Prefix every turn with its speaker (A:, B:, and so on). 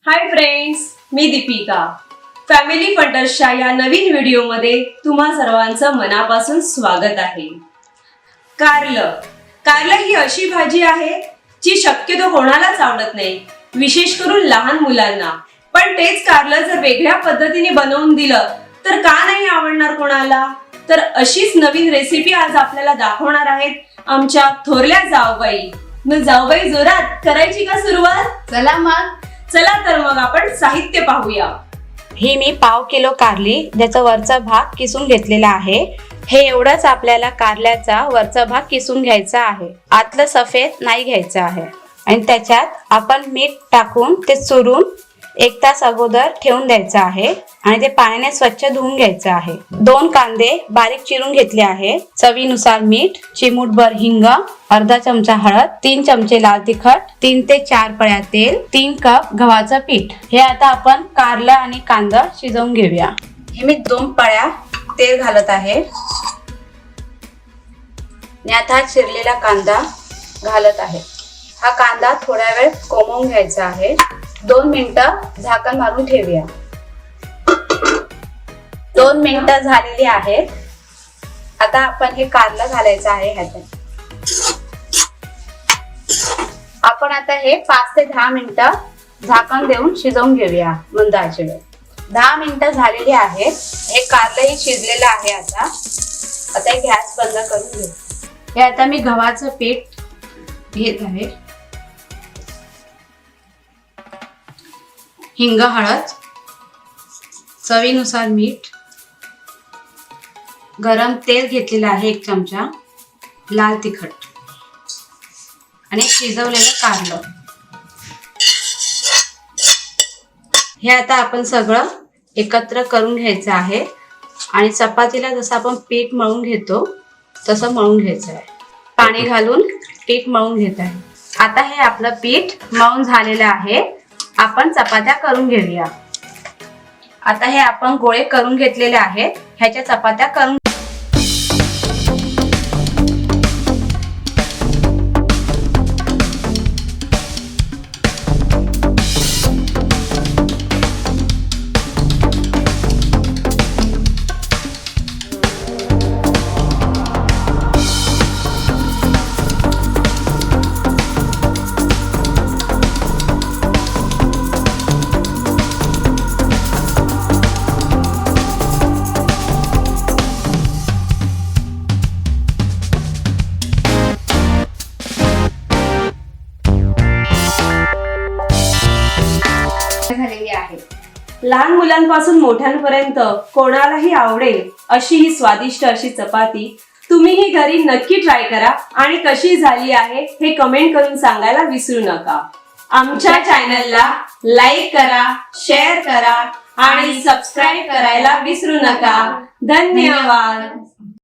A: Hi friends, मी Deepika. Family फंडर्सच्या या नवीन व्हिडिओमध्ये तुम्हा सर्वांचं मनापासून स्वागत आहे. कारलं ही अशी भाजी आहे जी शक्यतो कोणालाच आवडत नाही, विशेष करून लहान मुलांना. पण तेच कारलं जर वेगळ्या पद्धतीने बनवून दिलं तर का नाही आवडणार कोणाला. तर अशीच नवीन रेसिपी आज आपल्याला दाखवणार आहेत आमच्या थोरल्या जाऊबाई. मग जाऊबाई, जोरात करायची का सुरुवात? चला तर मग आपण साहित्य पाहूया.
B: ही मी पाव किलो कारली ज्याचा वरचा भाग किसून घेतलेला आहे. हे एवढंच आपल्याला कारल्याचा वरचा भाग किसून घ्यायचा आहे, आतलं सफेद नाही घ्यायचं आहे. आणि त्याच्यात आपण मीठ टाकून ते चुरून 1 तास अगोदर ठेवून द्यायचं आहे आणि ते पाण्याने स्वच्छ धुवून घ्यायचं आहे. 2 कांदे बारीक चिरून घेतले आहे, चवीनुसार मीठ, चिमूटभर हिंग, अर्धा चमचा हळद, 3 चमचे लाल तिखट, 3 ते 4 पळ्या तेल, 3 कप गव्हाचं पीठ. हे आता आपण कारलं आणि कांदा शिजवून घेऊया. हे मी 2 पळ्या तेल घालत आहे आणि आता चिरलेला कांदा घालत आहे. हा कांदा थोडा वेळ कोमवून घ्यायचा आहे. 2 मिनिटं झाकण मारून ठेवूया. 2 मिनिटं झालेली आहेत. आता आपण हे कारलं घालायचं आहे ह्याच्यात. आपण आता हे 5 ते 10 मिनिटं झाकण देऊन शिजवून घेऊया मंद आचेवर. 10 मिनिटं झालेली आहेत. हे कारलंही शिजलेलं आहे. आता हे गॅस बंद करून घेऊ. हे आता मी गव्हाचं पीठ घेत आहे. हिंग, हळद, चवीनुसार मीठ, गरम तेल घेतलेलं आहे 1 चमचा, लाल तिखट आणि शिजवलेलं कारलं. हे आता आपण सगळं एकत्र करून घ्यायचं आहे आणि चपातीला जसं आपण पीठ मळून घेतो तसं मळून घ्यायचं आहे. पाणी घालून पीठ मळून घेत आहे. आता हे आपलं पीठ मळून झालेलं आहे. आपण चपात्या करून घेऊया. आता हे आपण गोळे करून घेतलेले आहेत. ह्याच्या चपात्या करून
A: लहान मुलांपासून मोठ्यांपर्यंत कोणालाही आवडेल अशी ही स्वादिष्ट अशी चपाती तुम्हीही घरी नक्की ट्राय करा आणि कशी झाली आहे हे कमेंट करून सांगायला विसरू नका. आमच्या चॅनलला लाईक करा, शेअर करा आणि सबस्क्राईब करायला विसरू नका. धन्यवाद.